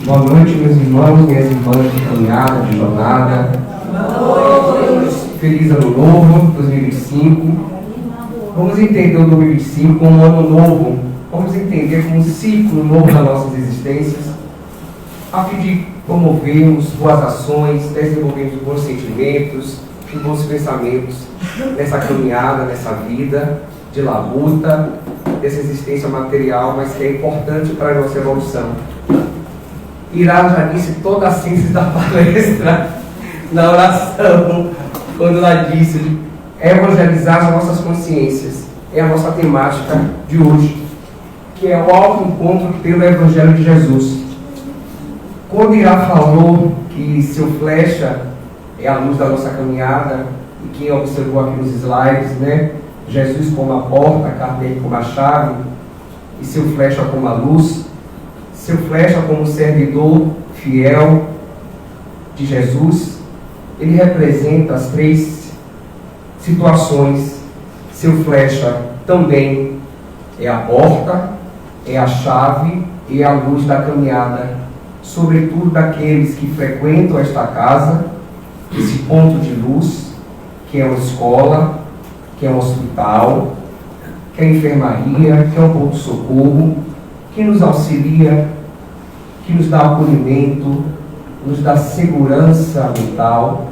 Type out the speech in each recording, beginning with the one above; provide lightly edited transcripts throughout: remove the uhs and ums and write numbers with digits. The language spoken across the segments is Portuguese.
Boa noite, meus irmãos, minhas irmãs de caminhada, de jornada. Feliz Ano Novo, 2025. Vamos entender o 2025 como um ano novo. Vamos entender como um ciclo novo das nossas existências, a fim de promovermos boas ações, desenvolvermos bons sentimentos e bons pensamentos nessa caminhada, nessa vida de labuta, dessa existência material, mas que é importante para a nossa evolução. Irá já disse toda a síntese da palestra na oração, quando ela disse evangelizar as nossas consciências. É a nossa temática de hoje, que é o autoencontro pelo Evangelho de Jesus. Quando Irá falou que seu flecha é a luz da nossa caminhada, e quem observou aqui nos slides, né? Jesus como a porta, Kardec como a chave, e seu flecha como a luz, seu flecha como servidor fiel de Jesus, ele representa as três situações. Seu flecha também é a porta, é a chave e é a luz da caminhada, sobretudo daqueles que frequentam esta casa, esse ponto de luz, que é uma escola, que é um hospital, que é a enfermaria, que é um ponto-socorro, que nos auxilia, que nos dá acolhimento, nos dá segurança mental,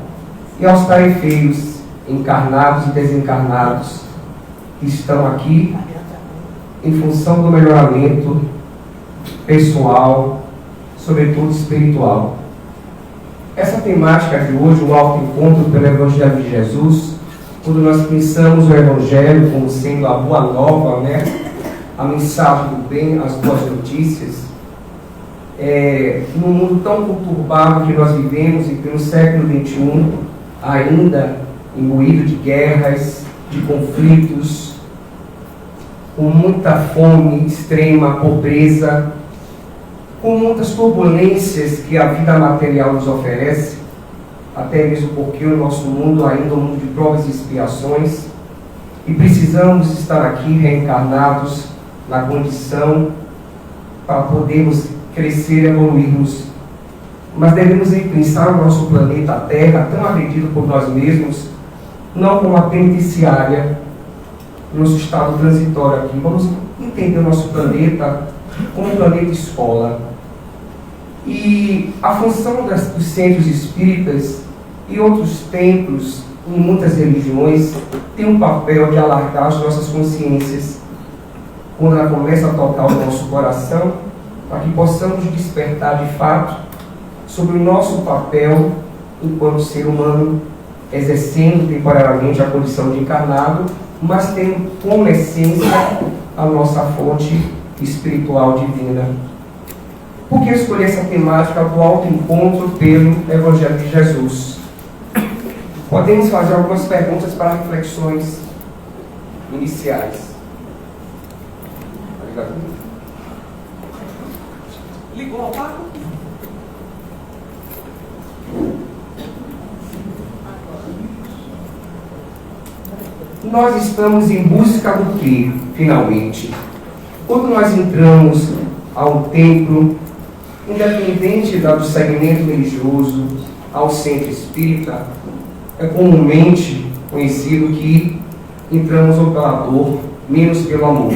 e aos tarefeiros, encarnados e desencarnados, que estão aqui em função do melhoramento pessoal, sobretudo espiritual. Essa temática de hoje, o autoencontro pelo Evangelho de Jesus, quando nós pensamos o Evangelho como sendo a boa nova, né? A mensagem do bem, as boas notícias, num mundo tão conturbado que nós vivemos e pelo século XXI, ainda imbuído de guerras, de conflitos, com muita fome extrema, pobreza, com muitas turbulências que a vida material nos oferece, até mesmo porque o nosso mundo ainda é um mundo de provas e expiações, e precisamos estar aqui reencarnados na condição para podermos crescer e evoluirmos. Mas devemos pensar o nosso planeta Terra, tão agredido por nós mesmos, não como uma penitenciária, nosso estado transitório aqui. Vamos entender o nosso planeta como um planeta escola. E a função dos centros espíritas e outros templos em muitas religiões tem um papel de alargar as nossas consciências, quando ela começa a tocar o nosso coração, para que possamos despertar de fato sobre o nosso papel enquanto ser humano, exercendo temporariamente a condição de encarnado, mas tendo como essência a nossa fonte espiritual divina. Por que escolher essa temática do autoencontro pelo Evangelho de Jesus? Podemos fazer algumas perguntas para reflexões iniciais. Obrigado. Ligou ao Paco? Nós estamos em busca do que, finalmente? Quando nós entramos a um templo, independente do segmento religioso, ao centro espírita, é comumente conhecido que entramos ou pela dor, menos pelo amor.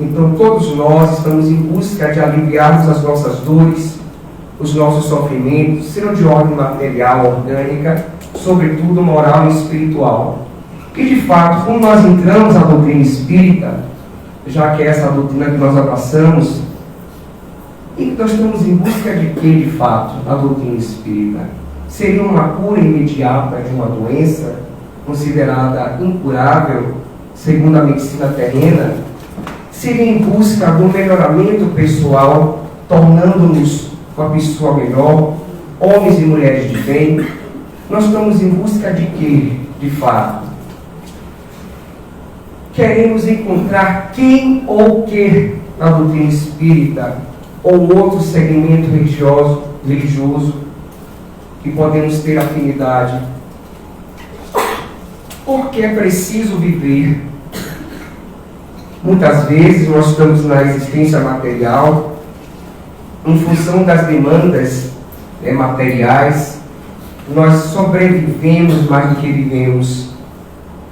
Então todos nós estamos em busca de aliviarmos as nossas dores, os nossos sofrimentos, sejam de ordem material, orgânica, sobretudo moral e espiritual. E de fato, quando nós entramos na doutrina espírita, já que é essa doutrina que nós abraçamos, e nós estamos em busca de que, de fato, a doutrina espírita? Seria uma cura imediata de uma doença considerada incurável, segundo a medicina terrena? Seria em busca do melhoramento pessoal, tornando-nos uma pessoa melhor, homens e mulheres de bem? Nós estamos em busca de quê, de fato? Queremos encontrar quem ou que na doutrina espírita ou outro segmento religioso que podemos ter afinidade. Porque é preciso viver. Muitas vezes nós estamos na existência material em função das demandas materiais, nós sobrevivemos mais do que vivemos.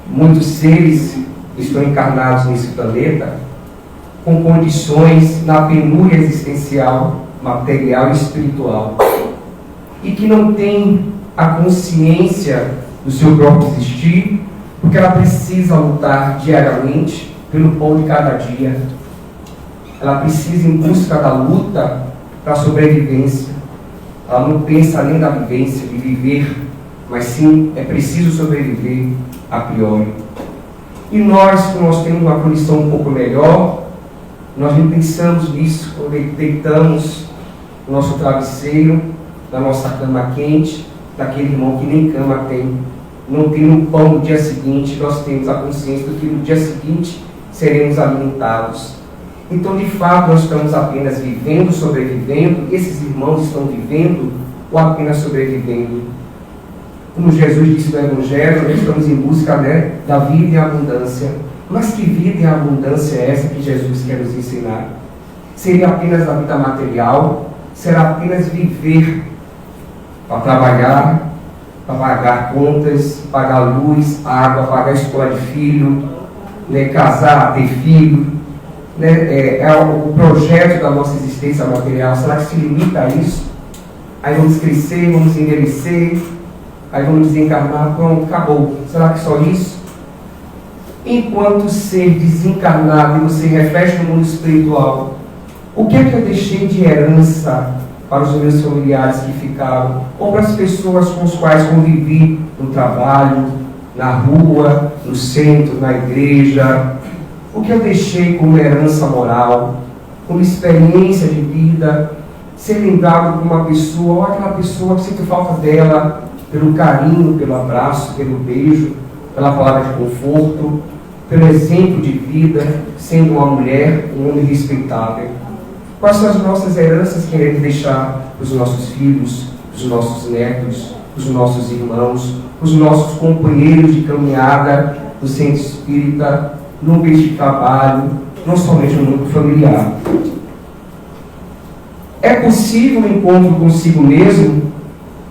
Muitos seres estão encarnados nesse planeta com condições na penúria existencial, material e espiritual, e que não têm a consciência do seu próprio existir, porque ela precisa lutar diariamente pelo pão de cada dia. Ela precisa em busca da luta para a sobrevivência. Ela não pensa além da vivência, de viver, mas sim é preciso sobreviver a priori. E nós, que nós temos uma condição um pouco melhor, nós não pensamos nisso quando deitamos o nosso travesseiro na nossa cama quente, daquele irmão que nem cama tem, não tem um pão no dia seguinte. Nós temos a consciência de que no dia seguinte seremos alimentados. Então, de fato, nós estamos apenas vivendo, sobrevivendo, e esses irmãos estão vivendo ou apenas sobrevivendo. Como Jesus disse no Evangelho, nós estamos em busca, da vida em abundância. Mas que vida em abundância é essa que Jesus quer nos ensinar? Seria apenas a vida material? Será apenas viver para trabalhar, para pagar contas, pagar luz, água, pagar a escola de filho, casar, ter filho? É o projeto da nossa existência material. Será que se limita a isso? Aí vamos crescer, vamos envelhecer, aí vamos desencarnar, pronto, acabou. Será que só isso? Enquanto ser desencarnado e você reflete no mundo espiritual, o que é que eu deixei de herança para os meus familiares que ficaram, ou para as pessoas com as quais convivi no trabalho, na rua, no centro, na igreja? O que eu deixei como herança moral, como experiência de vida, ser lembrado como uma pessoa, ou aquela pessoa que sinto falta dela, pelo carinho, pelo abraço, pelo beijo, pela palavra de conforto, pelo exemplo de vida, sendo uma mulher, um homem respeitável. Quais são as nossas heranças que queremos deixar para os nossos filhos, para os nossos netos, para os nossos irmãos, para os nossos companheiros de caminhada do centro espírita, no ambiente de trabalho, não somente no núcleo familiar? É possível o encontro consigo mesmo?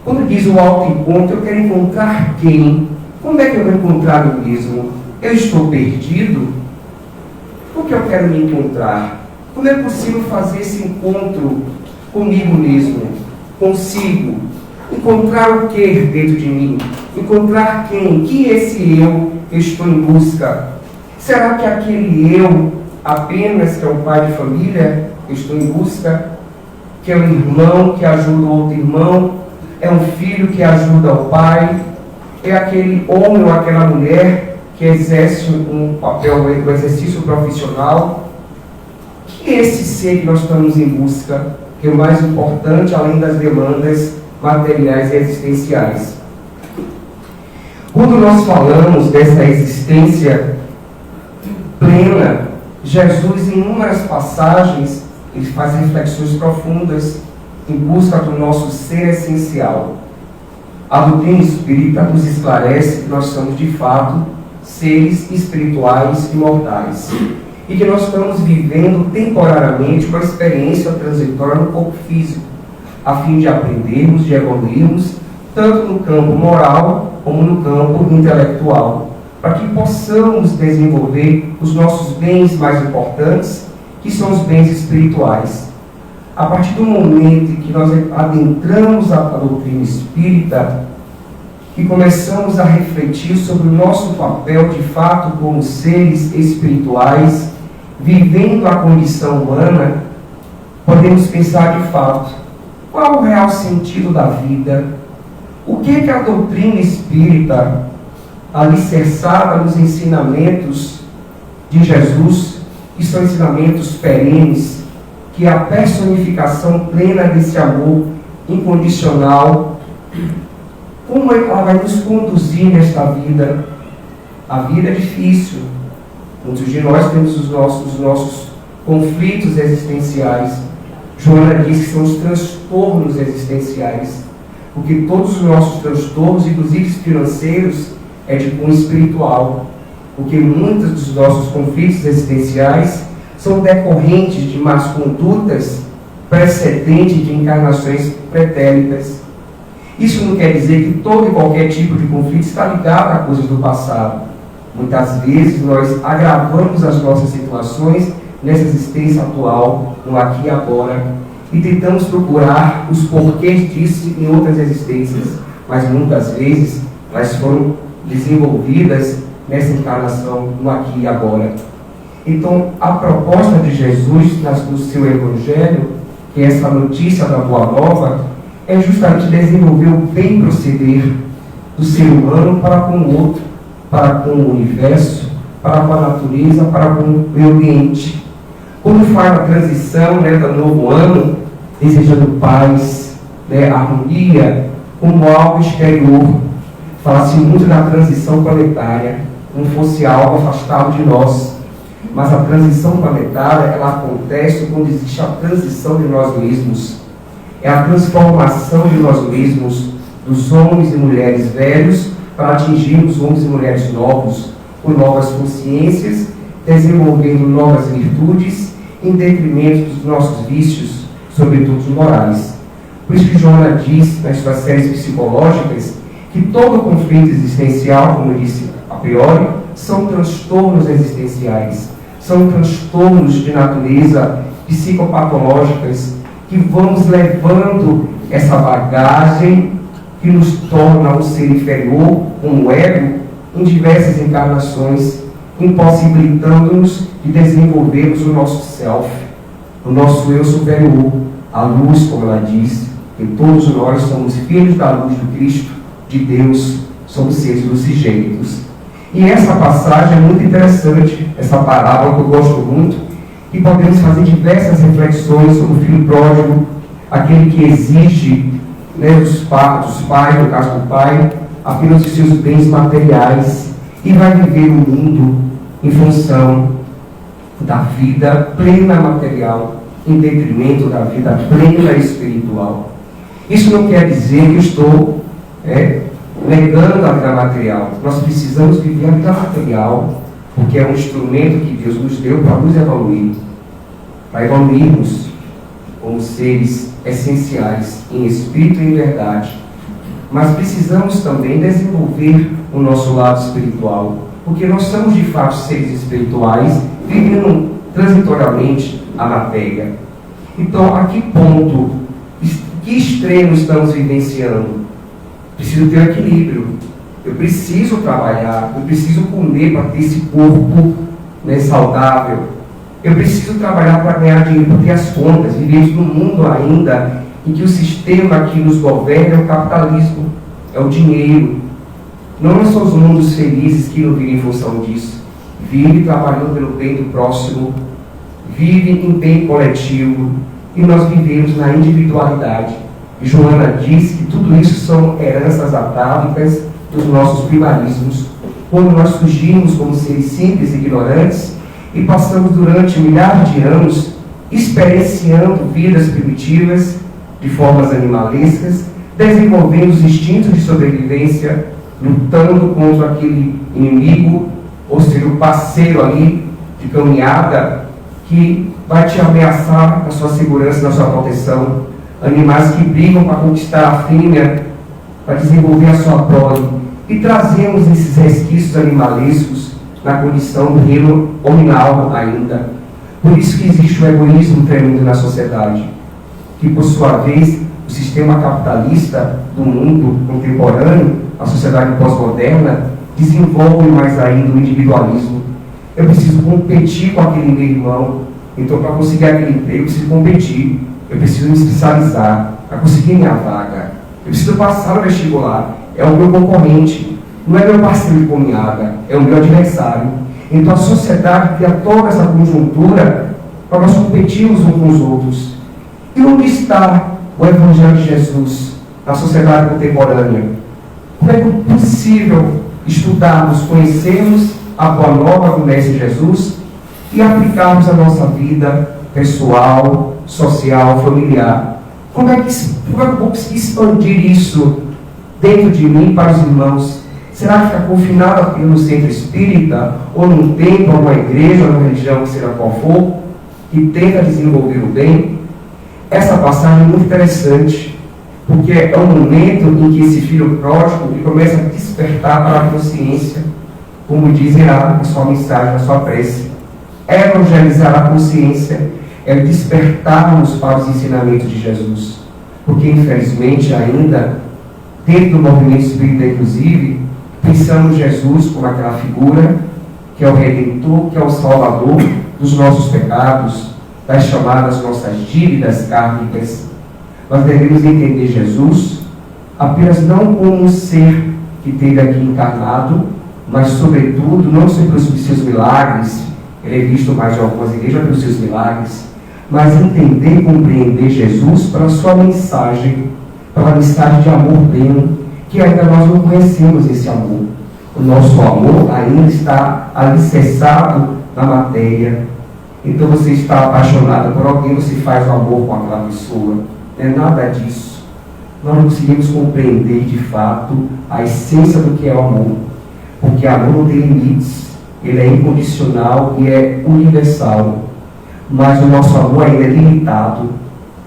Quando diz o autoencontro, eu quero encontrar quem? Como é que eu vou encontrar eu mesmo? Eu estou perdido? Por que eu quero me encontrar? Como é possível fazer esse encontro comigo mesmo? Consigo? Encontrar o que dentro de mim? Encontrar quem? Que esse eu estou em busca? Será que aquele eu apenas que é o pai de família eu estou em busca? Que é um irmão que ajuda o outro irmão? É um filho que ajuda o pai? É aquele homem ou aquela mulher que exerce um papel, um exercício profissional? Que é esse ser que nós estamos em busca, que é o mais importante, além das demandas materiais e existenciais? Quando nós falamos dessa existência plena, Jesus, em inúmeras passagens, ele faz reflexões profundas em busca do nosso ser essencial. A doutrina espírita nos esclarece que nós somos, de fato, seres espirituais imortais e que nós estamos vivendo temporariamente uma experiência transitória no corpo físico, a fim de aprendermos, de evoluirmos, tanto no campo moral como no campo intelectual, para que possamos desenvolver os nossos bens mais importantes, que são os bens espirituais. A partir do momento em que nós adentramos a doutrina espírita e começamos a refletir sobre o nosso papel de fato como seres espirituais, vivendo a condição humana, podemos pensar de fato, qual o real sentido da vida? O que é que a doutrina espírita, alicerçada nos ensinamentos de Jesus, que são ensinamentos perenes, que é a personificação plena desse amor incondicional, como ela vai nos conduzir nesta vida? A vida é difícil. Muitos de nós temos os nossos conflitos existenciais. Joana diz que são os transtornos existenciais, porque todos os nossos transtornos, inclusive financeiros, é de cunho espiritual, porque muitos dos nossos conflitos existenciais são decorrentes de más condutas precedente de encarnações pretéritas. Isso não quer dizer que todo e qualquer tipo de conflito está ligado a coisas do passado. Muitas vezes nós agravamos as nossas situações nessa existência atual, no aqui e agora, e tentamos procurar os porquês disso em outras existências, mas muitas vezes elas foram desenvolvidas nessa encarnação, no aqui e agora. Então, a proposta de Jesus no seu Evangelho, que é essa notícia da Boa Nova, é justamente desenvolver o bem proceder do ser humano para com o outro, para com o universo, para com a natureza, para com o meio ambiente. Como faz a transição do novo ano, desejando paz, harmonia, como algo exterior. Fala-se muito da transição planetária, como fosse algo afastado de nós. Mas a transição planetária, ela acontece quando existe a transição de nós mesmos. É a transformação de nós mesmos, dos homens e mulheres velhos, para atingirmos homens e mulheres novos, com novas consciências, desenvolvendo novas virtudes, em detrimento dos nossos vícios, sobretudo os morais. Por isso que Joana diz, nas suas séries psicológicas, que todo conflito existencial, como eu disse a priori, são transtornos existenciais, são transtornos de natureza psicopatológicas, que vamos levando essa bagagem que nos torna um ser inferior, um ego, em diversas encarnações, impossibilitando-nos de desenvolvermos o nosso self, o nosso eu superior, a luz, como ela diz, que todos nós somos filhos da luz do Cristo, de Deus, somos seres lucigênitos. E essa passagem é muito interessante, essa parábola que eu gosto muito, e podemos fazer diversas reflexões sobre o filho pródigo, aquele que exige dos pais, no caso do pai, apenas os seus bens materiais, e vai viver o mundo em função da vida plena material, em detrimento da vida plena espiritual. Isso não quer dizer que eu estou negando a vida material. Nós precisamos viver a vida material, porque é um instrumento que Deus nos deu para nos evoluir, para evoluirmos como seres essenciais, em espírito e em verdade. Mas precisamos também desenvolver o nosso lado espiritual, porque nós somos de fato seres espirituais, vivendo transitoriamente a matéria. Então, a que ponto, que extremo estamos vivenciando? Preciso ter equilíbrio. Eu preciso trabalhar, eu preciso comer para ter esse corpo saudável. Eu preciso trabalhar para ganhar dinheiro, para ter as contas. Vivemos num mundo ainda em que o sistema que nos governa é o capitalismo, é o dinheiro. Não são os mundos felizes que não vivem em função disso. Vive trabalhando pelo bem do próximo, vive em bem coletivo, e nós vivemos na individualidade. E Joana diz que tudo isso são heranças atávicas dos nossos primarismos, quando nós surgimos como seres simples e ignorantes e passamos durante milhares de anos experienciando vidas primitivas de formas animalescas, desenvolvendo os instintos de sobrevivência, lutando contra aquele inimigo, ou seja, o parceiro ali de caminhada que vai te ameaçar na sua segurança, na sua proteção. Animais que brigam para conquistar a fêmea, para desenvolver a sua prole. E trazemos esses resquícios animalescos na condição do reino hominal ainda. Por isso que existe um egoísmo tremendo na sociedade, que por sua vez o sistema capitalista do mundo contemporâneo, a sociedade pós-moderna, desenvolve mais ainda o individualismo. Eu preciso competir com aquele meu irmão, então para conseguir aquele emprego eu preciso competir, eu preciso me especializar para conseguir minha vaga, eu preciso passar no vestibular, é o meu concorrente, não é meu parceiro de caminhada, é o meu adversário. Então a sociedade cria toda essa conjuntura para nós competirmos uns com os outros. E onde está o Evangelho de Jesus na sociedade contemporânea? Como é possível estudarmos, conhecermos a Boa Nova do Mestre Jesus e aplicarmos a nossa vida pessoal, social, familiar? Como é que eu vou conseguir expandir isso dentro de mim para os irmãos? Será que fica confinado apenas no centro espírita, ou num templo, ou numa igreja, ou numa religião, que seja qual for, que tenta desenvolver o bem? essa passagem é muito interessante, porque é um momento em que esse filho pródigo começa a despertar para a consciência, como diz a sua mensagem, a sua prece. Evangelizar a consciência é despertarmos para os ensinamentos de Jesus. Porque, infelizmente, ainda, dentro do movimento espírita, inclusive, pensamos Jesus como aquela figura que é o Redentor, que é o Salvador dos nossos pecados, das chamadas nossas dívidas kármicas. Nós devemos entender Jesus apenas não como um ser que teve aqui encarnado, mas, sobretudo, não só pelos seus milagres, ele é visto mais em algumas igrejas pelos seus milagres, mas entender e compreender Jesus pela sua mensagem, pela mensagem de amor pleno, que ainda nós não conhecemos esse amor. O nosso amor ainda está alicerçado na matéria. Então você está apaixonado por alguém, você faz o amor com aquela pessoa. Não é nada disso. Nós não conseguimos compreender de fato a essência do que é o amor. Porque amor não tem limites, ele é incondicional e é universal. Mas o nosso amor ainda é limitado.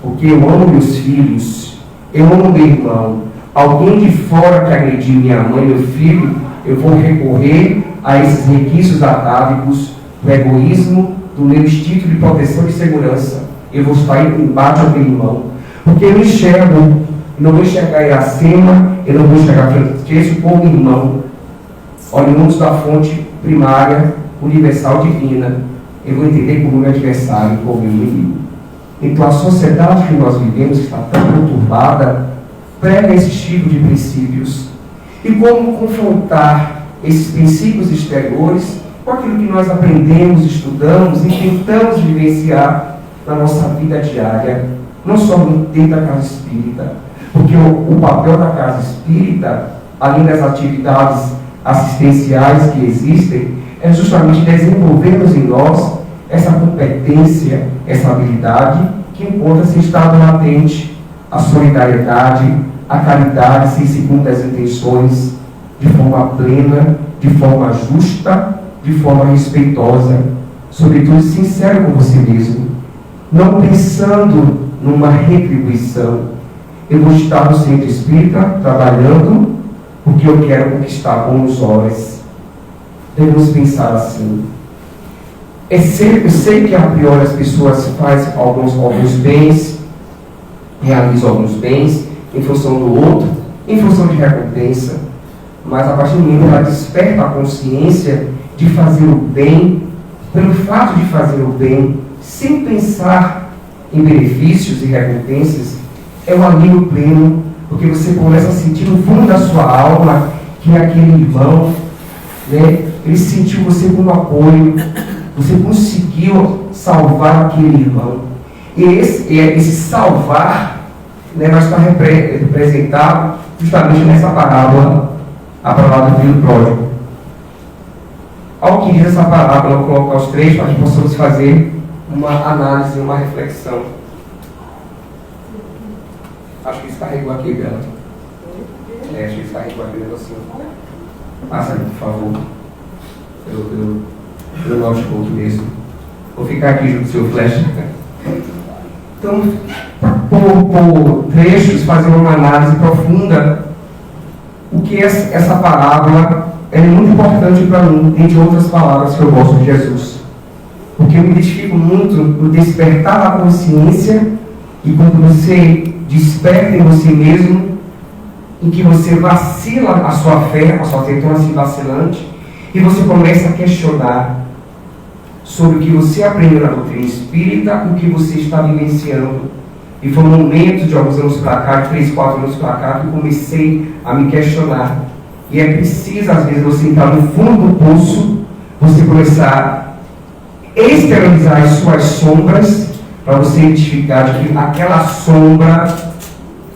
Porque eu amo meus filhos, eu amo meu irmão. Alguém de fora que agrediu minha mãe, meu filho, eu vou recorrer a esses requisitos atávicos do egoísmo, do meu instinto de proteção e segurança. Eu vou estar em embate ao meu irmão. Porque eu enxergo, não vou enxergar Iracema, eu não vou enxergar Francisco como irmão, oriundos da fonte primária, universal, divina. Eu vou entender como meu adversário, como meu inimigo. Então a sociedade que nós vivemos está tão conturbada, prega esse tipo de princípios. E como confrontar esses princípios exteriores com aquilo que nós aprendemos, estudamos e tentamos vivenciar na nossa vida diária, não só dentro da casa espírita, porque o papel da casa espírita, além das atividades assistenciais que existem, é justamente desenvolvermos em nós essa competência, essa habilidade que encontra-se em estado latente, a solidariedade, a caridade sem segundas intenções, de forma plena, de forma justa, de forma respeitosa, sobretudo sincero com você mesmo, não pensando numa retribuição. Eu vou estar no centro espírita, trabalhando, porque eu quero conquistar bons olhos. Devemos pensar assim. Eu sei que a priori as pessoas fazem alguns bens, realizam alguns bens em função do outro, em função de recompensa, mas a partir do momento ela desperta a consciência de fazer o bem, pelo fato de fazer o bem, sem pensar em benefícios e recompensas, é um alívio pleno, porque você começa a sentir no fundo da sua alma que aquele irmão, né, ele sentiu você como apoio, você conseguiu salvar aquele irmão. E esse salvar, né, vai estar representado justamente nessa parábola, a parábola do filho pródigo. Ao que diz essa parábola, eu vou colocar os três para que possamos fazer uma análise, uma reflexão. Acho que descarregou aqui, Bela. Acho que descarregou aqui o negocinho. Passa ali, por favor. Eu gosto pouco mesmo. Vou ficar aqui junto do seu flash. Então, por trechos, fazer uma análise profunda. O que essa parábola é muito importante para mim, entre outras palavras que eu gosto de Jesus. Porque eu me identifico muito no despertar da consciência e quando você desperta em você mesmo, em que você vacila a sua fé torna-se vacilante, e você começa a questionar sobre o que você aprendeu na doutrina espírita, o que você está vivenciando. E foi um momento de alguns anos para cá, de 3, 4 anos para cá, que eu comecei a me questionar. E é preciso, às vezes, você entrar no fundo do poço, você começar a exteriorizar as suas sombras, para você identificar de que aquela sombra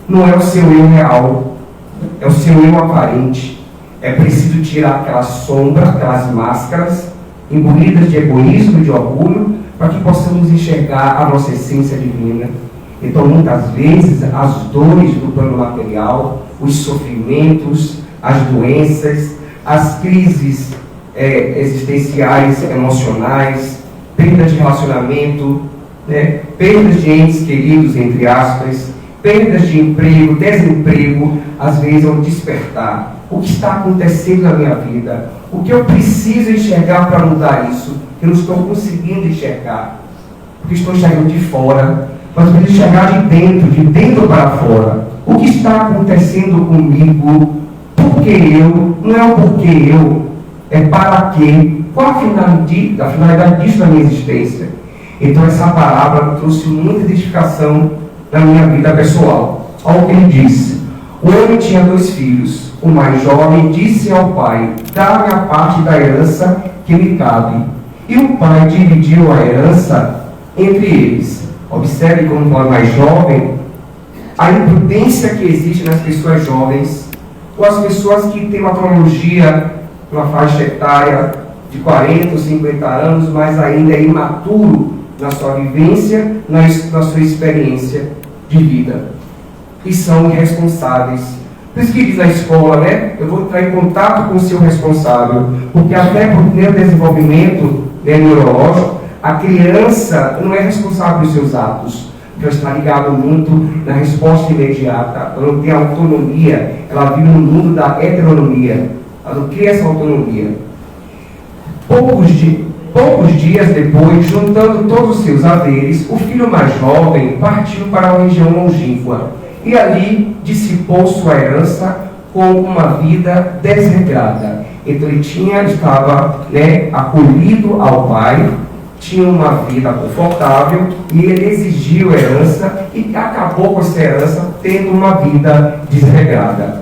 não é o seu eu real, é o seu eu aparente. É preciso tirar aquela sombra, aquelas máscaras, imbuídas de egoísmo e de orgulho, para que possamos enxergar a nossa essência divina. Então, muitas vezes, as dores do plano material, os sofrimentos, as doenças, as crises existenciais, emocionais, perda de relacionamento, né? Perdas de entes queridos, entre aspas, perdas de emprego, desemprego, às vezes é um despertar. O que está acontecendo na minha vida? O que eu preciso enxergar para mudar isso? Eu não estou conseguindo enxergar, porque estou enxergando de fora, mas eu preciso enxergar de dentro para fora. O que está acontecendo comigo? Por que eu? Não é o porquê eu, é para quê? Qual a finalidade disso na minha existência? Então essa palavra trouxe muita edificação na minha vida pessoal. Olha o que ele disse. O homem tinha 2 filhos. O mais jovem disse ao pai: dá-me a parte da herança que me cabe. E o pai dividiu a herança entre eles. Observe como fala mais jovem, a imprudência que existe nas pessoas jovens, ou as pessoas que têm uma cronologia, uma faixa etária de 40 ou 50 anos, mas ainda é imaturo na sua vivência, na sua experiência de vida. E são irresponsáveis. Por isso que diz na escola, né? Eu vou entrar em contato com o seu responsável. Porque até por ter desenvolvimento neurológico, a criança não é responsável pelos seus atos. Ela está ligada muito na resposta imediata. Ela não tem autonomia. Ela vive no mundo da heteronomia. Ela não cria essa autonomia. Poucos dias depois, juntando todos os seus haveres, o filho mais jovem partiu para uma região longínqua e ali dissipou sua herança com uma vida desregrada. Então ele estava acolhido ao pai, tinha uma vida confortável e ele exigiu herança e acabou com essa herança tendo uma vida desregrada.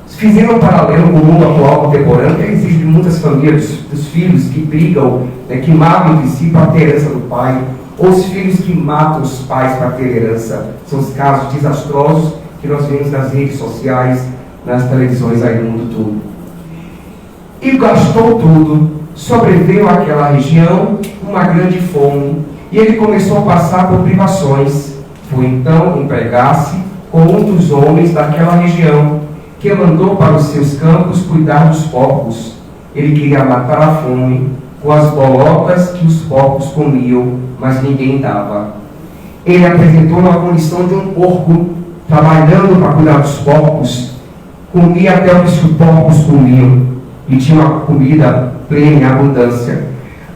Fizeram um paralelo com o mundo atual contemporâneo, que existe de muitas famílias, dos filhos que brigam, que matam entre si para ter herança do pai, ou os filhos que matam os pais para ter herança. São os casos desastrosos que nós vemos nas redes sociais, nas televisões aí no mundo todo. E gastou tudo, sobreviveu àquela região uma grande fome, e ele começou a passar por privações. Foi então empregar-se com um dos homens daquela região, que mandou para os seus campos cuidar dos porcos. Ele queria matar a fome com as bolotas que os porcos comiam, mas ninguém dava. Ele apresentou na condição de um porco, trabalhando para cuidar dos porcos, comia até o que os porcos comiam, e tinha uma comida plena em abundância.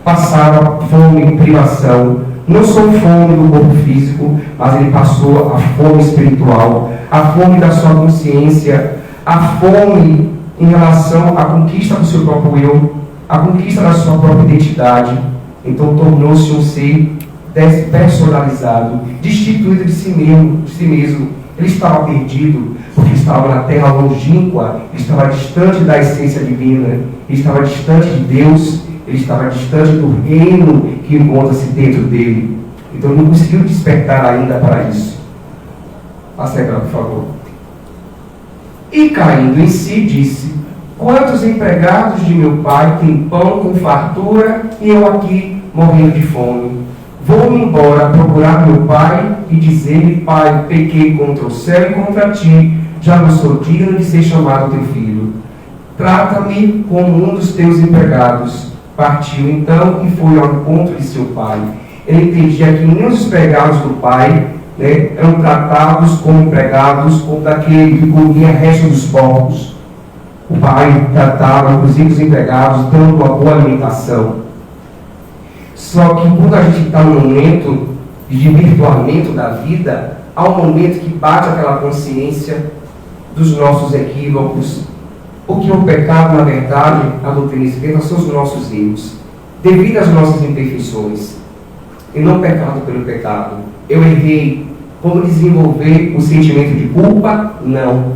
Passava fome e privação, não só fome do corpo físico, mas ele passou a fome espiritual, a fome da sua consciência, a fome em relação à conquista do seu próprio eu, a conquista da sua própria identidade. Então tornou-se um ser despersonalizado, destituído de si mesmo. Ele estava perdido, porque estava na terra longínqua, ele estava distante da essência divina, ele estava distante de Deus, ele estava distante do reino que encontra-se dentro dele. Então ele não conseguiu despertar ainda para isso. Passa aí, por favor. E caindo em si, disse: quantos empregados de meu pai têm pão com fartura e eu aqui morrendo de fome? Vou-me embora procurar meu pai e dizer-lhe: pai, pequei contra o céu e contra ti, já não sou digno de ser chamado teu filho. Trata-me como um dos teus empregados. Partiu então e foi ao encontro de seu pai. Ele entendia que nem os empregados do pai eram tratados como empregados, como daquele que comia resto dos porcos. O pai tratava, inclusive, os empregados, dando uma boa alimentação. Só que quando a gente está no momento de desvirtuamento da vida, há um momento que bate aquela consciência dos nossos equívocos, porque o pecado, na verdade, a doutrina espírita, são os nossos erros, devido às nossas imperfeições, e não pecado pelo pecado. Eu errei. Vamos desenvolver o sentimento de culpa? Não.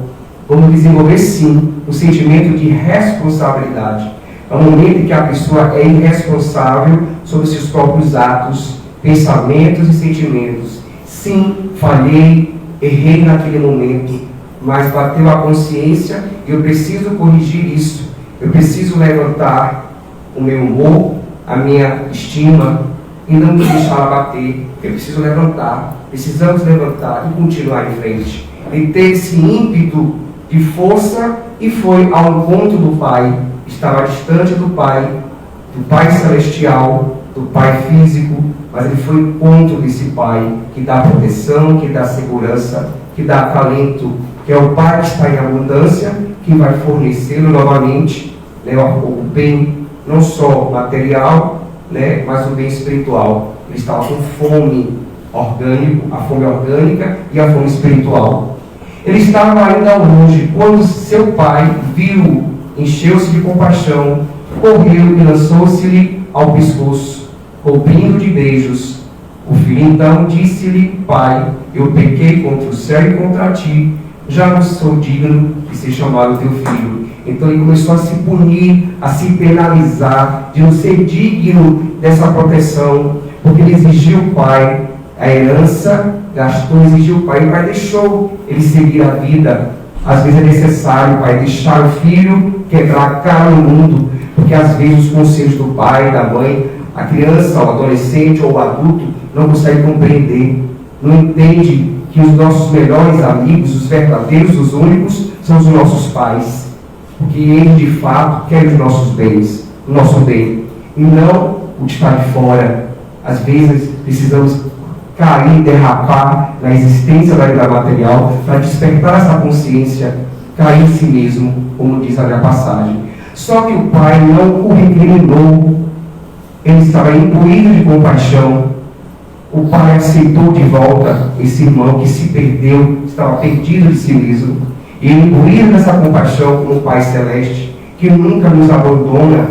Vamos desenvolver, sim, o sentimento de responsabilidade. É o momento em que a pessoa é irresponsável sobre seus próprios atos, pensamentos e sentimentos. Sim, falhei, errei naquele momento, mas bateu a consciência e eu preciso corrigir isso. Eu preciso levantar o meu humor, a minha estima, e não me deixar abater. Eu preciso levantar. Precisamos levantar e continuar em frente. Ele teve esse ímpeto de força e foi ao encontro do Pai. Estava distante do Pai Celestial, do Pai físico, mas ele foi contra desse pai que dá proteção, que dá segurança, que dá acalento, que é o pai que está em abundância, que vai fornecê-lo novamente, né, o bem não só material, né, mas o bem espiritual. Ele estava com fome a fome orgânica e a fome espiritual. Ele estava ainda longe quando seu pai viu, encheu-se de compaixão, correu e lançou-se-lhe ao pescoço, cobrindo de beijos. O filho então disse-lhe: Pai, eu pequei contra o céu e contra ti, já não sou digno de ser chamado teu filho. Então ele começou a se punir, a se penalizar, de não ser digno dessa proteção, porque ele exigiu o pai a herança, gastou, exigiu o pai, e o pai deixou ele seguir a vida. Às vezes é necessário o pai deixar o filho quebrar a cara no mundo, porque às vezes os conselhos do pai, da mãe, a criança, o adolescente ou o adulto não consegue compreender, não entende que os nossos melhores amigos, os verdadeiros, os únicos, são os nossos pais, porque eles de fato querem os nossos bens, o nosso bem, e não o que está de fora. Às vezes precisamos cair, derrapar na existência da vida material para despertar essa consciência, cair em si mesmo, como diz a minha passagem. Só que o pai não o recriminou, ele estava imbuído de compaixão. O pai aceitou de volta esse irmão que se perdeu, estava perdido de si mesmo. E ele, imbuído dessa compaixão como o Pai Celeste, que nunca nos abandona,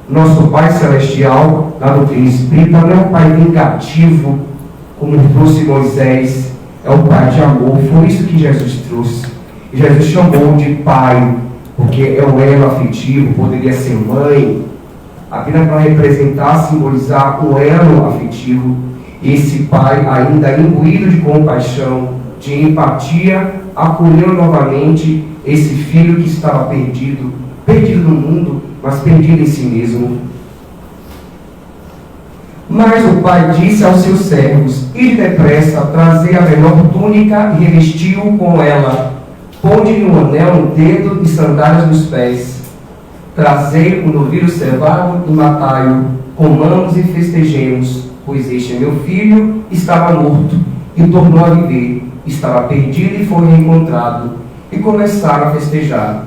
nosso Pai Celestial, na doutrina espírita, não é um Pai vingativo, como trouxe Moisés, é um Pai de amor. Foi isso que Jesus trouxe. E Jesus chamou de Pai, porque é o elo afetivo, poderia ser mãe, apenas para representar, simbolizar o elo afetivo. Esse pai, ainda imbuído de compaixão, de empatia, acolheu novamente esse filho que estava perdido no mundo, mas perdido em si mesmo. Mas o pai disse aos seus servos: Ide depressa, trazei a melhor túnica e revesti-o com ela. Ponde-lhe um anel no dedo e sandálias nos pés. Trazei o novilho cevado e matai-o. Comamos e festejemos, pois este é meu filho, estava morto e tornou a viver. Estava perdido e foi reencontrado. E começaram a festejar.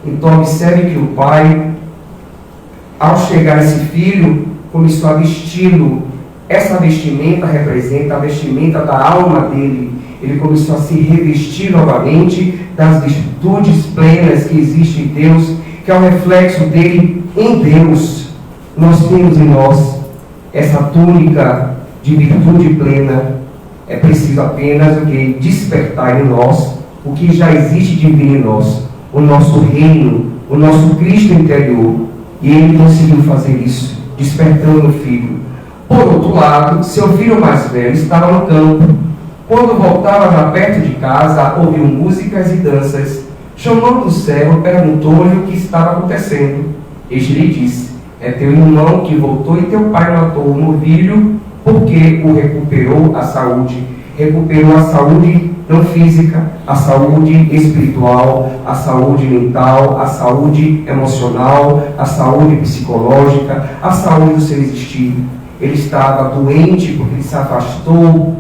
Então observe que o pai, ao chegar esse filho, começou a vesti-lo. Essa vestimenta representa a vestimenta da alma dele. Ele começou a se revestir novamente das virtudes plenas que existem em Deus, que é o reflexo dele em Deus. Nós temos em nós essa túnica de virtude plena. É preciso apenas o que? Despertar em nós o que já existe divino em nós, o nosso reino, o nosso Cristo interior. E ele conseguiu fazer isso, despertando o filho. Por outro lado, seu filho mais velho estava no campo. Quando voltava já perto de casa, ouviu músicas e danças. Chamando o servo, perguntou-lhe o que estava acontecendo. Este lhe disse: É teu irmão que voltou e teu pai matou o novilho, porque o recuperou a saúde. Recuperou a saúde não física, a saúde espiritual, a saúde mental, a saúde emocional, a saúde psicológica, a saúde do seu existir. Ele estava doente porque ele se afastou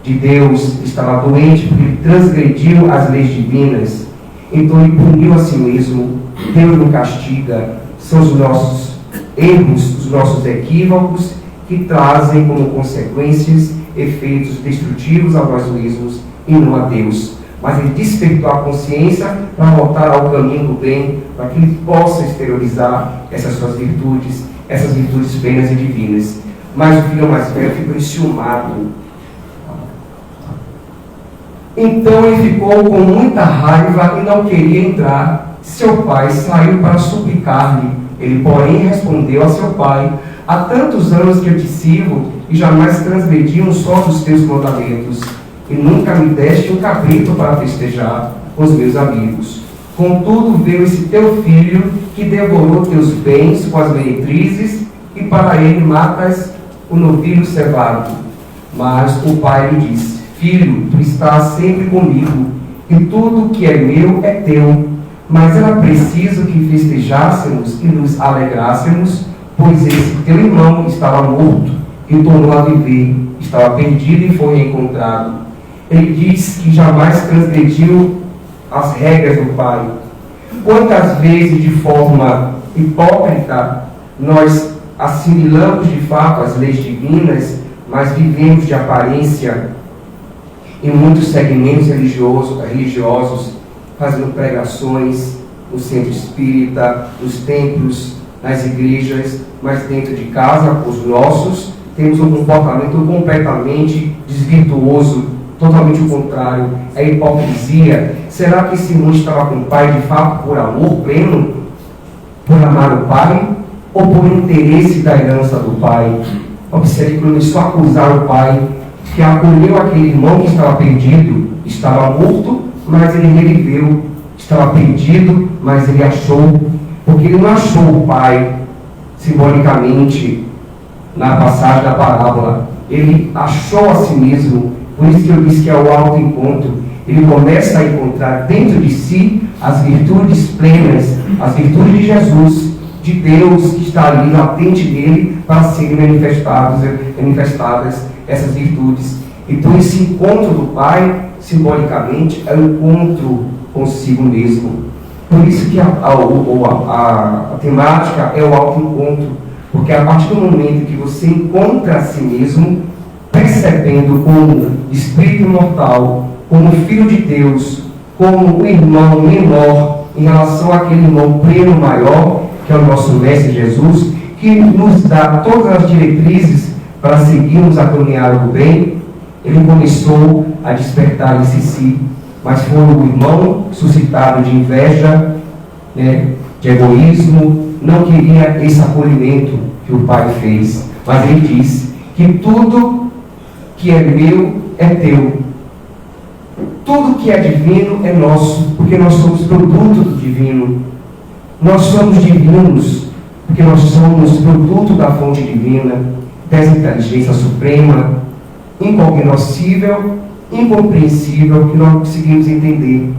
de Deus, estava doente porque ele transgrediu as leis divinas. Então ele puniu a si mesmo. Deus não castiga, são os nossos erros, os nossos equívocos que trazem como consequências efeitos destrutivos a nós mesmos e não a Deus. Mas ele despertou a consciência para voltar ao caminho do bem, para que ele possa exteriorizar essas suas virtudes, essas virtudes plenas e divinas. Mas o filho mais velho ficou enciumado. Então ele ficou com muita raiva e não queria entrar. Seu pai saiu para suplicar-lhe. Ele, porém, respondeu a seu pai: Há tantos anos que eu te sirvo e jamais transgredi um só dos teus mandamentos, e nunca me deste um cabrito para festejar com os meus amigos. Contudo, veio esse teu filho que devorou teus bens com as meretrizes, e para ele matas o novilho cevado. Mas o pai lhe disse: Filho, tu estás sempre comigo, e tudo que é meu é teu. Mas era preciso que festejássemos e nos alegrássemos, pois esse teu irmão estava morto e o tornou a viver. Estava perdido e foi reencontrado. Ele diz que jamais transgrediu as regras do Pai. Quantas vezes, de forma hipócrita, nós assimilamos de fato as leis divinas, mas vivemos de aparência em muitos segmentos religiosos, fazendo pregações no centro espírita, nos templos, nas igrejas, mas dentro de casa, os nossos, temos um comportamento completamente desvirtuoso, totalmente o contrário, é hipocrisia. Será que esse mundo estava com o Pai de fato por amor pleno, por amar o Pai, ou por interesse da herança do Pai? Observe que começou a acusar o Pai, que acolheu aquele irmão que estava perdido, estava morto, mas ele reviveu, estava perdido, mas ele achou, porque ele não achou o Pai simbolicamente na passagem da parábola, ele achou a si mesmo. Por isso que eu disse que é o autoencontro. Ele começa a encontrar dentro de si as virtudes plenas, as virtudes de Jesus, de Deus que está ali latente dele para serem manifestadas essas virtudes. Então esse encontro do Pai, simbolicamente, é um encontro consigo mesmo. Por isso que a temática é o autoencontro, porque a partir do momento que você encontra a si mesmo, percebendo como espírito imortal, como filho de Deus, como um irmão menor em relação àquele irmão pleno maior, que é o nosso Mestre Jesus, que nos dá todas as diretrizes para seguirmos a caminhada do bem, ele começou a despertar em si, mas foi o irmão suscitado de inveja, de egoísmo, não queria esse acolhimento que o Pai fez, mas ele diz que tudo que é meu é teu, tudo que é divino é nosso, porque nós somos produto do divino. Nós somos divinos, porque nós somos produto da fonte divina, dessa inteligência suprema, incognoscível, incompreensível, que não conseguimos entender.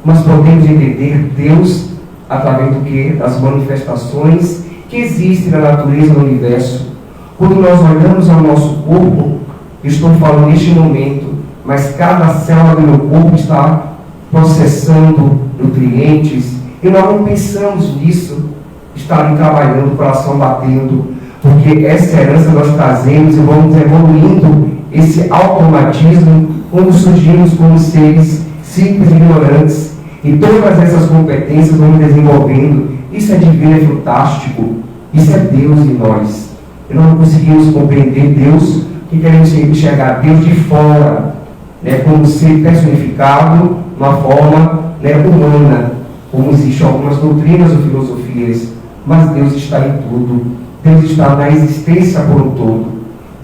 Mas podemos entender Deus através do quê? Das manifestações que existem na natureza do universo. Quando nós olhamos ao nosso corpo, estou falando neste momento, mas cada célula do meu corpo está processando nutrientes, e nós não pensamos nisso, está ali trabalhando, o coração batendo, porque essa herança nós trazemos e vamos evoluindo esse automatismo, quando surgimos como seres simples e ignorantes, e todas essas competências vamos desenvolvendo. Isso é divino, é fantástico, isso é Deus em nós. E nós não conseguimos compreender Deus, que queremos enxergar Deus de fora, como ser personificado, uma forma humana, como existem algumas doutrinas ou filosofias, mas Deus está em tudo. Deus está na existência por um todo.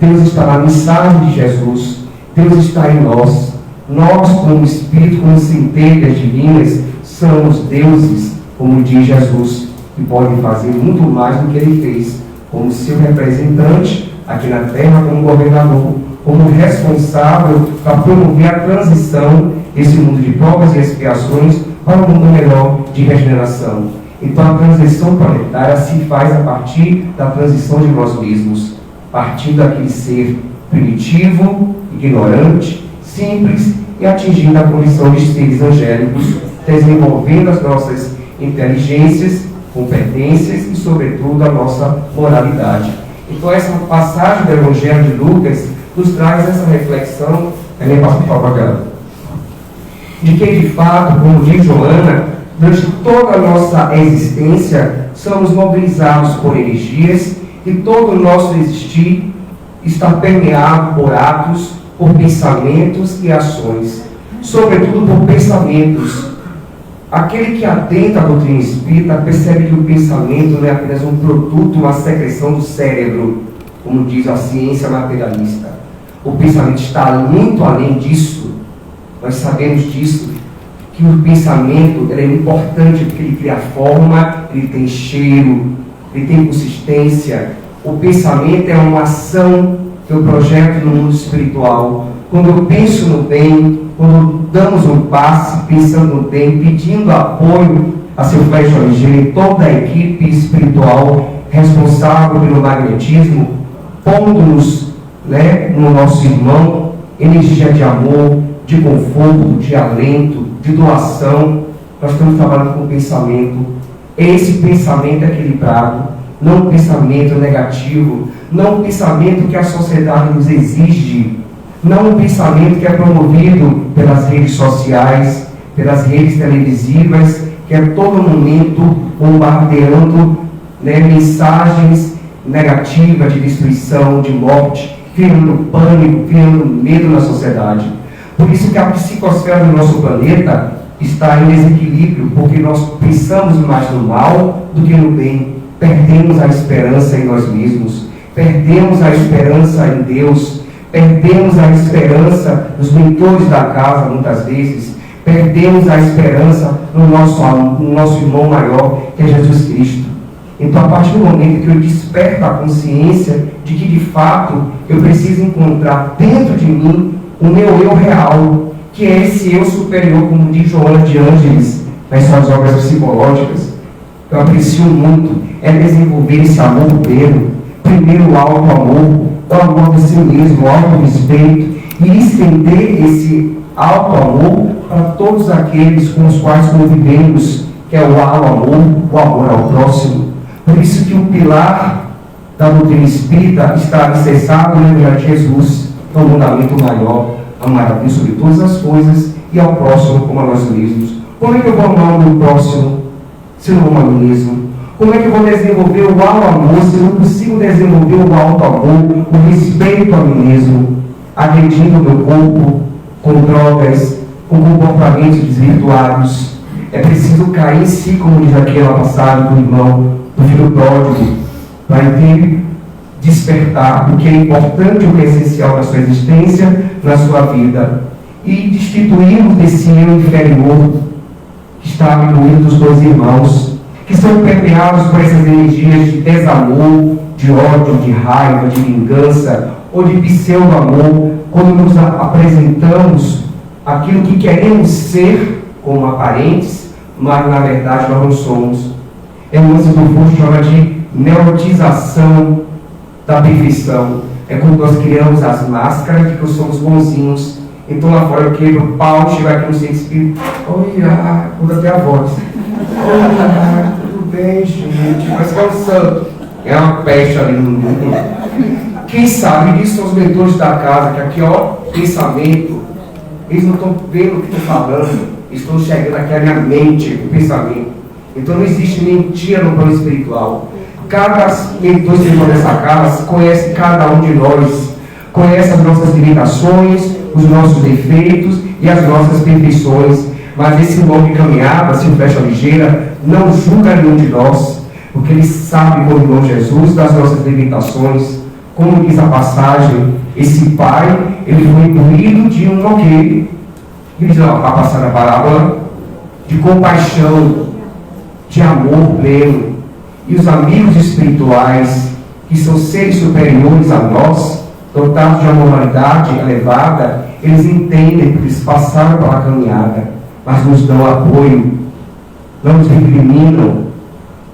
Deus está na mensagem de Jesus. Deus está em nós. Nós, como Espírito, como centelhas divinas, somos deuses, como diz Jesus, que podem fazer muito mais do que ele fez, como seu representante aqui na terra, como governador, como responsável para promover a transição desse mundo de provas e expiações para um mundo melhor de regeneração. Então a transição planetária se faz a partir da transição de nós mesmos, partindo daquele ser primitivo, ignorante, simples, e atingindo a condição de seres angélicos, desenvolvendo as nossas inteligências, competências e, sobretudo, a nossa moralidade. Então essa passagem do Evangelho de Lucas nos traz essa reflexão, por favor, de que, de fato, como diz Joana, durante toda a nossa existência, somos mobilizados por energias e todo o nosso existir está permeado por atos, por pensamentos e ações, sobretudo por pensamentos. Aquele que atenta à doutrina espírita percebe que o pensamento não é apenas um produto, uma secreção do cérebro, como diz a ciência materialista. O pensamento está muito além disso. Nós sabemos disso, que o pensamento é importante porque ele cria forma, ele tem cheiro, ele tem consistência. O pensamento é uma ação que eu projeto no mundo espiritual. Quando eu penso no bem, quando damos um passe pensando no bem, pedindo apoio a seu Flecha Ligeiro e toda a equipe espiritual responsável pelo magnetismo, pondo-nos né, no nosso irmão, energia de amor, de conforto, de alento, de doação. Nós estamos trabalhando com o pensamento. Esse pensamento equilibrado, não um pensamento negativo, não um pensamento que a sociedade nos exige, não um pensamento que é promovido pelas redes sociais, pelas redes televisivas, que a todo momento bombardeando, né, mensagens negativas de destruição, de morte, criando pânico, criando medo na sociedade. Por isso que a psicosfera do nosso planeta está em desequilíbrio, porque nós pensamos mais no mal do que no bem. Perdemos a esperança em nós mesmos, perdemos a esperança em Deus, perdemos a esperança nos mentores da casa, muitas vezes, perdemos a esperança no nosso irmão maior, que é Jesus Cristo. Então, a partir do momento que eu desperto a consciência de que, de fato, eu preciso encontrar dentro de mim o meu eu real, que é esse eu superior, como diz Joana de Ângeles nas suas obras psicológicas, eu aprecio muito, é desenvolver esse amor pleno, primeiro o auto-amor, o amor de si mesmo, o auto-respeito, e estender esse auto-amor para todos aqueles com os quais convivemos, que é o amor, o amor ao próximo. Por isso que o pilar da doutrina espírita está alicerçado no Evangelho de Jesus, que é um mandamento maior, amar a Deus sobre todas as coisas e ao próximo como a nós mesmos. Como é que eu vou amar o meu próximo se eu não amo a mim mesmo? Como é que eu vou desenvolver o auto-amor se eu não consigo desenvolver o auto-amor, o respeito a mim mesmo, agredindo o meu corpo com drogas, com comportamentos desvirtuados? É preciso cair em si, como diz aqui na passagem do irmão, do filho pródigo, para ele despertar o que é importante, o que é essencial na sua existência, na sua vida, e destituirmos desse eu inferior que está habituado dos dois irmãos, que são permeados por essas energias de desamor, de ódio, de raiva, de vingança ou de pseudo-amor, quando nos apresentamos aquilo que queremos ser como aparentes, mas na verdade nós não somos. É o lance do Foucault chama de neurotização da perfeição. É quando nós criamos as máscaras de que somos bonzinhos. Então lá fora eu quebro o pau, chego aqui no centro espírita, olha, muda até a voz. Olha, tudo bem, gente, mas que é um santo. É uma peste ali no mundo. Quem sabe disso são os mentores da casa, que aqui, ó, pensamento, eles não estão vendo o que estou falando, estão chegando aqui à minha mente, o pensamento. Então não existe mentira no plano espiritual. Cada mentor espiritual dessa casa conhece cada um de nós, conhece as nossas limitações, os nossos defeitos e as nossas perfeições. Mas esse irmão de caminhada, assim, flecha ligeira, não julga nenhum de nós, porque ele sabe, como irmão Jesus, das nossas limitações. Como diz a passagem, esse pai, ele foi imbuído de um quê? Diz a passagem da parábola, de compaixão, de amor pleno. E os amigos espirituais, que são seres superiores a nós, dotados de uma moralidade elevada, eles entendem que eles passaram pela caminhada, mas nos dão apoio, não nos recriminam,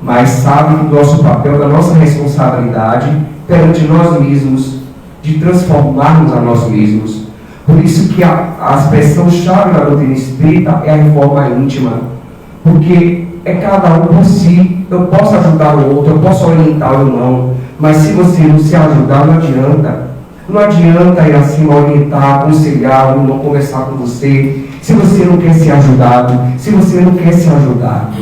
mas sabem que o nosso papel, da nossa responsabilidade perante nós mesmos, de transformarmos a nós mesmos. Por isso que a expressão-chave da doutrina espírita é a reforma íntima, porque é cada um por si. Eu posso ajudar o outro, eu posso orientar o irmão, mas se você não se ajudar, não adianta. Não adianta ir acima orientar, aconselhar, o irmão conversar com você, se você não quer ser ajudado, se você não quer ser ajudado.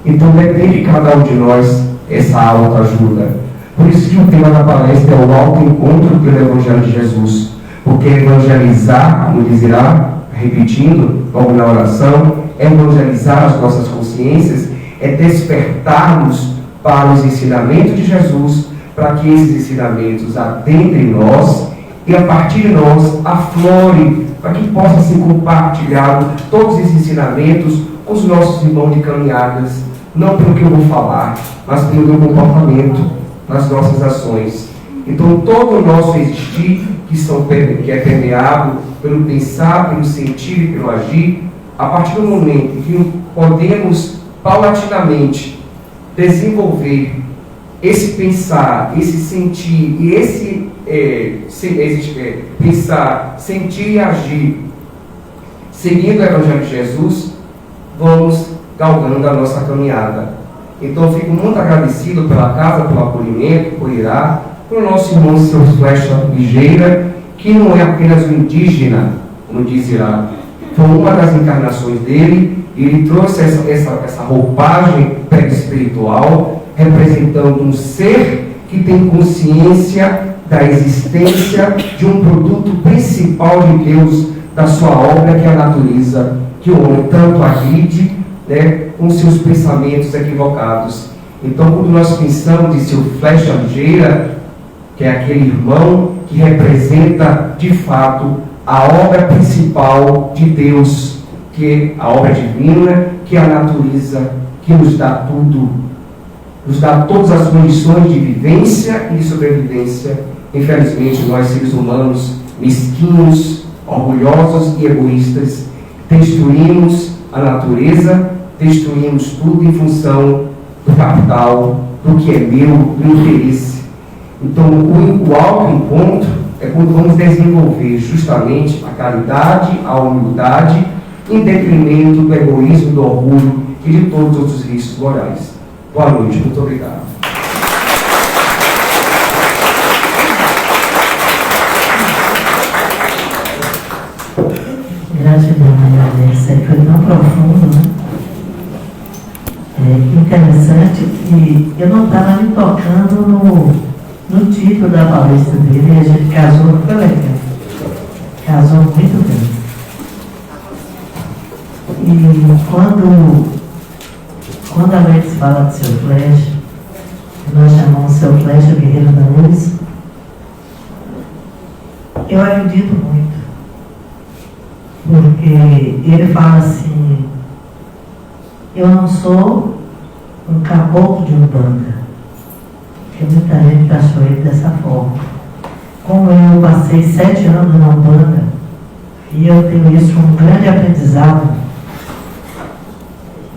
Então depende de cada um de nós essa autoajuda. Por isso que o tema da palestra é o autoencontro pelo Evangelho de Jesus. Porque evangelizar, como dizerá, repetindo, logo na oração, evangelizar as nossas consciências é despertarmos para os ensinamentos de Jesus, para que esses ensinamentos adentrem em nós e a partir de nós aflore, para que possa ser compartilhado todos esses ensinamentos com os nossos irmãos de caminhadas, não pelo que eu vou falar, mas pelo meu comportamento, nas nossas ações. Então todo o nosso existir, que é permeado pelo pensar, pelo sentir e pelo agir, a partir do momento em que podemos paulatinamente desenvolver esse pensar, esse sentir e pensar, sentir e agir seguindo o Evangelho de Jesus, vamos galgando a nossa caminhada. Então eu fico muito agradecido pela casa, pelo acolhimento, por Irá, pelo nosso irmão Seu Flecha Ligeira, que não é apenas um indígena, como diz Irá, foi uma das encarnações dele. Ele trouxe essa roupagem espiritual, representando um ser que tem consciência da existência de um produto principal de Deus, da sua obra, que é a natureza, que o homem tanto agride, né, com seus pensamentos equivocados. Então, quando nós pensamos em Seu Flecha Ligeira, que é aquele irmão que representa, de fato, a obra principal de Deus, que é a obra divina, que é a natureza, que nos dá tudo, nos dá todas as condições de vivência e de sobrevivência. Infelizmente, nós, seres humanos, mesquinhos, orgulhosos e egoístas, destruímos a natureza, destruímos tudo em função do capital, do que é meu, do interesse. Então, o autoencontro é quando vamos desenvolver justamente a caridade, a humildade, em detrimento do egoísmo, do orgulho e de todos os outros vícios morais. Boa noite, muito obrigado. Gratidão, Maria. Isso aí foi tão profundo, né? Interessante que eu não estava me tocando no título da palestra dele, e a gente casou, foi legal. Casou muito bem. E quando a gente fala de Seu Flecha, nós chamamos Seu Flecha Guerreiro da Luz, eu acredito muito. Porque ele fala assim: eu não sou um caboclo de Umbanda, porque muita gente achou ele dessa forma. Como eu passei 7 anos na Umbanda, e eu tenho isso como um grande aprendizado,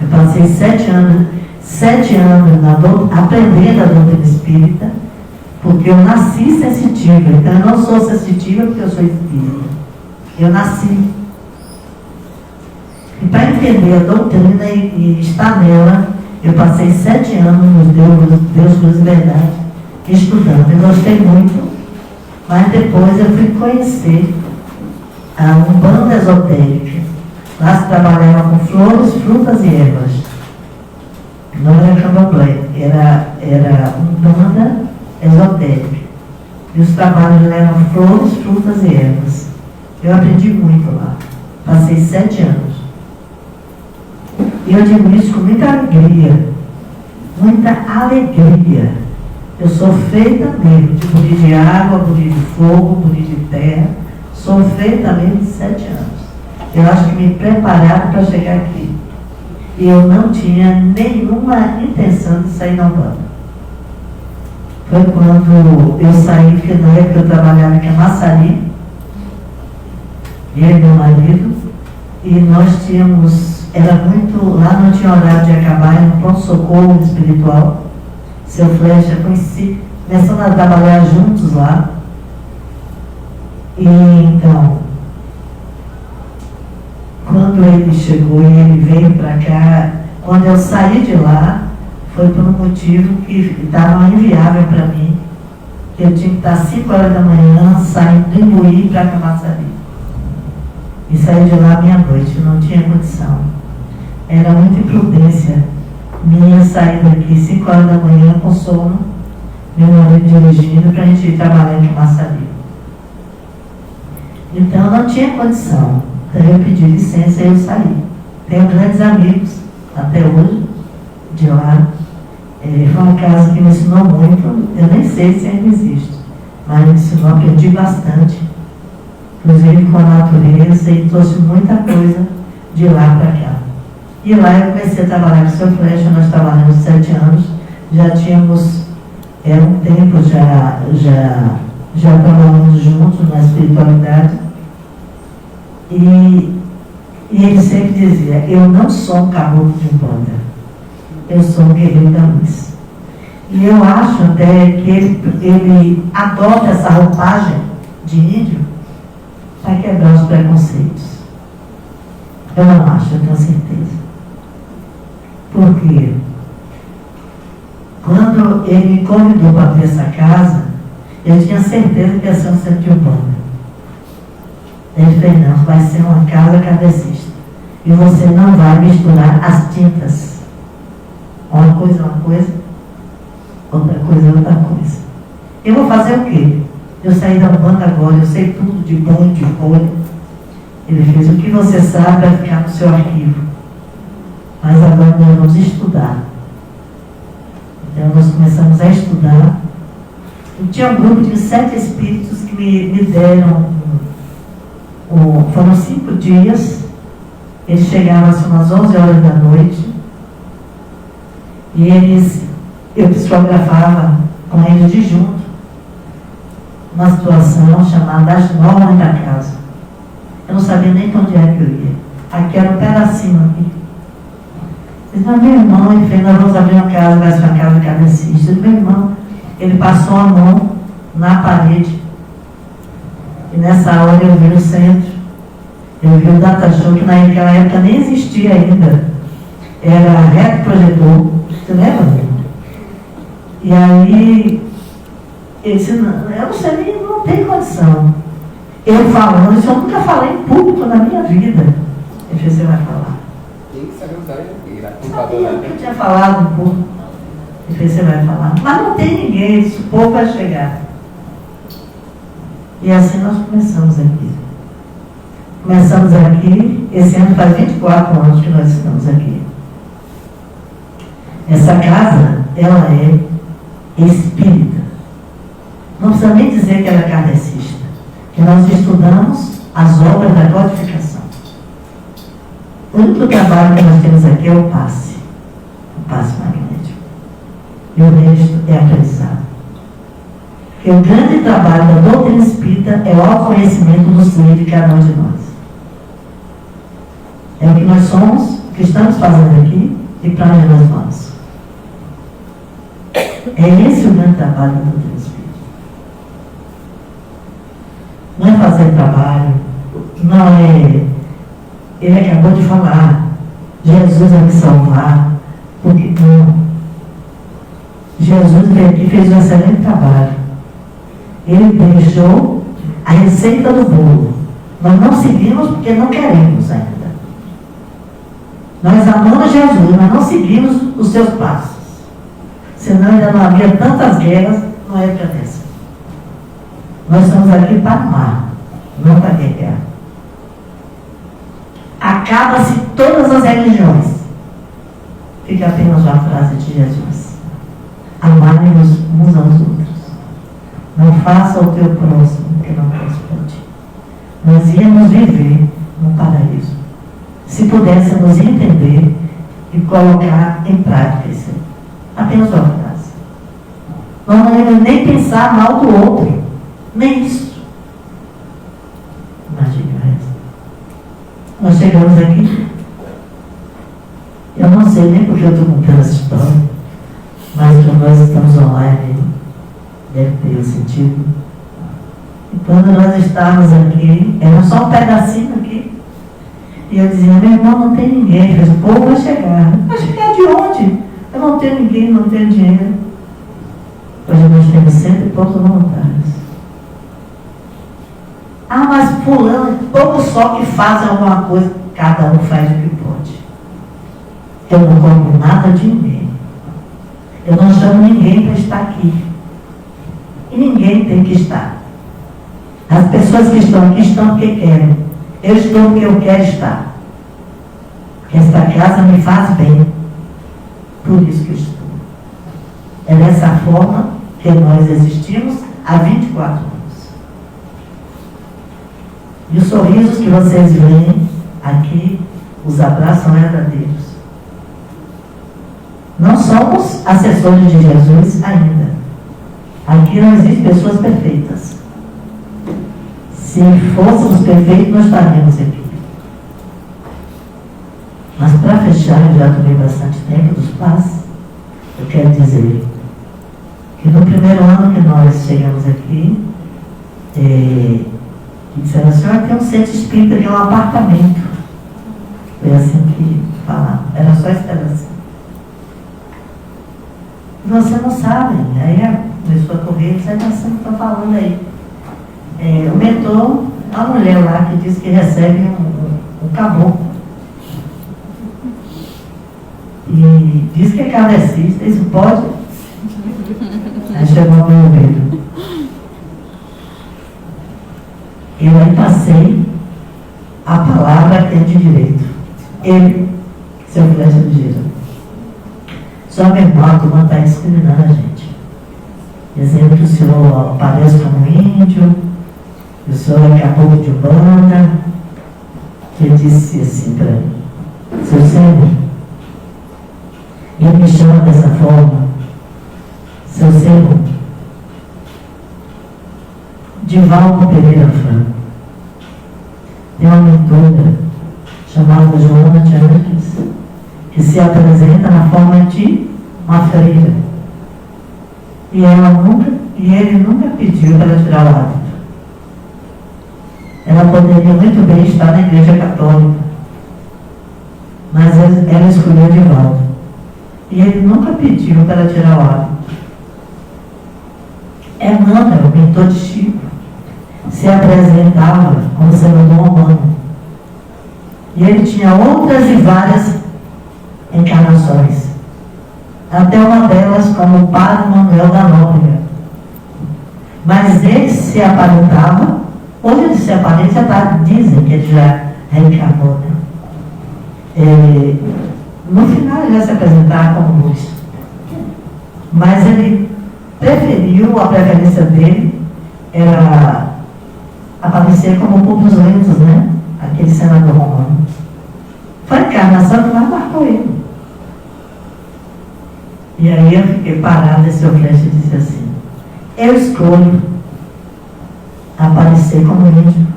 eu passei 7 anos aprendendo a doutrina espírita, porque eu nasci sensitiva. Então eu não sou sensitiva porque eu sou espírita, eu nasci. E para entender a doutrina e estar nela, eu passei 7 anos nos Deus, Cruz e Verdade, estudando. Eu gostei muito, mas depois eu fui conhecer a Umbanda esotérica. Lá se trabalhava com flores, frutas e ervas. Não era candomblé, era Umbanda esotérica. E os trabalhos eram flores, frutas e ervas. Eu aprendi muito lá. Passei 7 anos. E eu digo isso com muita alegria. Muita alegria. Eu sou feita mesmo de buri de água, buri de fogo, buri de terra. Sou feita mesmo de 7 anos. Eu acho que me prepararam para chegar aqui. E eu não tinha nenhuma intenção de sair da Umbanda. Foi quando eu saí, porque na época eu trabalhava em Camaçari, eu e meu marido, e nós tínhamos, era muito, lá não tinha horário de acabar, era um pronto-socorro espiritual. Seu Flecha, conheci, começamos a trabalhar juntos lá. E então, quando ele chegou e ele veio para cá, quando eu saí de lá, foi por um motivo que estava inviável para mim. Eu tinha que estar 5 horas da manhã, saindo do Imbuí para Camaçari. E saí de lá meia-noite, não tinha condição. Era muita imprudência minha sair daqui 5 horas da manhã com sono, meu marido dirigindo para a gente ir trabalhar em Camaçari. Então eu não tinha condição. Então eu pedi licença e eu saí. Tenho grandes amigos até hoje de lá. Foi uma casa que me ensinou muito. Eu nem sei se ainda existe, mas me ensinou, aprendi bastante, inclusive com a natureza, e trouxe muita coisa de lá para cá. E lá eu comecei a trabalhar com o Seu Flecha. Nós trabalhamos 7 anos, já tínhamos um tempo, já trabalhamos juntos na espiritualidade. E ele sempre dizia: eu não sou um caboclo de Umbanda, eu sou um guerreiro da luz. E eu acho até que ele adota essa roupagem de índio para quebrar os preconceitos. Eu não acho, eu tenho certeza. Porque quando ele me convidou para abrir essa casa, eu tinha certeza que ia ser um centro de Umbanda. Ele fez, não, vai ser uma casa kardecista. E você não vai misturar as tintas. Uma coisa é uma coisa, outra coisa é outra coisa. Eu vou fazer o quê? Eu saí da Umbanda agora, eu sei tudo de bom e de ruim. Ele fez, o que você sabe vai ficar no seu arquivo. Mas agora nós vamos estudar. Então nós começamos a estudar. E tinha um grupo de 7 espíritos que me deram, foram 5 dias. Eles chegaram assim umas 11 horas da noite. E eu psicografava com eles de junto uma situação chamada As Normas da Casa. Eu não sabia nem para onde é que eu ia. Aqui era um pedacinho aqui. Ele disse, meu irmão, ele fez, nós vamos abrir uma casa, vai ser uma casa kardecista. Meu irmão, ele passou a mão na parede. E nessa hora eu vi o centro. Eu vi o data show, que naquela época nem existia ainda. Era reto projetor. Você lembra? E aí, ele disse, eu não sei nem, não tem condição. Eu falando, isso eu nunca falei em público na minha vida. Ele fez, você vai falar. Sabia que eu tinha falado um pouco. Ele fez, você vai falar. Mas não tem ninguém, esse povo vai chegar. E assim nós começamos aqui. Começamos aqui, esse ano faz 24 anos que nós estamos aqui. Essa casa, ela é espírita. Não precisa nem dizer que ela é kardecista. Que nós estudamos as obras da codificação. O único trabalho que nós temos aqui é o passe magnético. E o resto é aprendizado. Porque o grande trabalho da doutrina espírita é o autoconhecimento do ser de cada um de nós. É o que nós somos, o que estamos fazendo aqui e para onde nós vamos. É esse o grande trabalho da doutrina espírita. Não é fazer trabalho, não é. Ele acabou de falar, Jesus vai me salvar, porque não. Jesus veio aqui e fez um excelente trabalho. Ele deixou a receita do bolo. Nós não seguimos porque não queremos ainda. Nós amamos Jesus, mas não seguimos os seus passos. Senão ainda não havia tantas guerras, não é para dessa. Nós estamos aqui para amar, não para guerrear. Acaba-se todas as religiões. Fica apenas uma frase de Jesus. Amai-nos uns aos outros. Não faça o teu próximo o que não faz por ti. Nós íamos viver no paraíso. Se pudéssemos entender e colocar em prática isso. Apenas uma frase. Nós não devemos nem pensar mal do outro. Nem isso. Imagina isso. Nós chegamos aqui. Eu não sei nem porque eu estou contando essa história, mas quando nós estamos online, deve ter sentido. E quando nós estávamos aqui, era só um pedacinho aqui. E eu dizia, meu irmão, não tem ninguém. O povo vai chegar. Vai chegar de onde? Eu não tenho ninguém, não tenho dinheiro. Hoje nós temos 100 e poucos voluntários. Ah, mas fulano, pouco só que fazem alguma coisa, cada um faz o que pode. Eu não cobro nada de ninguém. Eu não chamo ninguém para estar aqui. E ninguém tem que estar. As pessoas que estão aqui estão porque querem. Eu estou porque eu quero estar. Porque esta casa me faz bem. Por isso que eu estou. É dessa forma que nós existimos há 24 anos. E os sorrisos que vocês veem aqui, os abraços são verdadeiros. Não somos assessores de Jesus ainda. Aqui não existem pessoas perfeitas. Se fôssemos perfeitos, nós estaríamos aqui. Mas para fechar, eu já tomei bastante tempo dos passos, eu quero dizer, E no primeiro ano que nós chegamos aqui, disseram, a senhora tem um centro espírita de um apartamento. Foi assim que falaram. Era só esse pedacinho. Você não sabe. Aí começou a correr, você está falando aí. O mentor, a mulher lá que diz que recebe um caboclo. E diz que é kardecista, isso pode? Aí chegou ao meu ouvido. Eu aí passei a palavra que é de direito. Ele, seu flecha de giro. Só meu irmão, a turma está discriminando a gente. Dizendo que o senhor parece como um índio, que o senhor é caboclo de banda. Ele disse assim para mim, seu Senhor, ele me chama dessa forma, seu Senhor, Divaldo Pereira Franco. Tem uma mentora chamada Joana de Anjos, que se apresenta na forma de uma freira. E ele nunca pediu para tirar o hábito. Ela poderia muito bem estar na igreja católica, mas ela escolheu Divaldo. E ele nunca pediu para tirar o hábito. Emmanuel, o mentor de Chico, se apresentava como sendo um bom humano. E ele tinha outras e várias encarnações. Até uma delas como o Padre Manuel da Nóbrega. Mas ele se aparentava, hoje ele se aparenta, dizem que ele já reencarnou, né? No final ele ia se apresentar como luz. Mas ele preferiu, a preferência dele era aparecer como Publius Lentus, né? Aquele senador romano. Foi a encarnação que mais marcou ele. E aí eu fiquei parada, esse flecha disse assim, eu escolho aparecer como índio,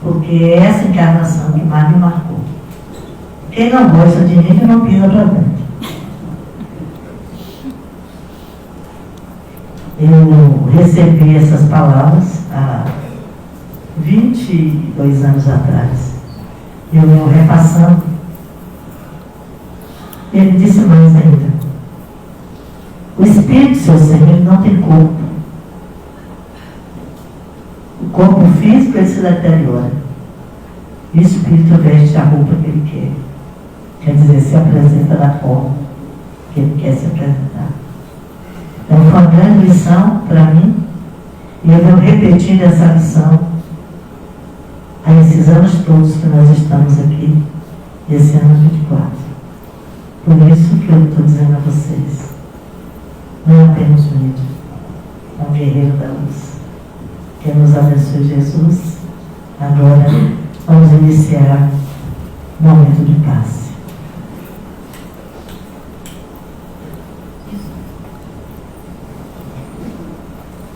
porque é essa encarnação que mais me marcou. Quem não gosta de índio não pisa para dentro. Eu recebi essas palavras há 22 anos atrás. Eu repassando. Ele disse mais ainda. O espírito, seu Senhor, ele não tem corpo. O corpo físico ele se deteriora. E o espírito veste a roupa que ele quer. Quer dizer, se apresenta da forma que ele quer se apresentar. Então foi uma grande lição para mim. E eu venho repetindo essa lição a esses anos todos que nós estamos aqui, esse ano 24. Por isso que eu estou dizendo a vocês, não é apenas um índio, é um guerreiro da luz. Que nos abençoe, Jesus. Agora vamos iniciar um momento de paz.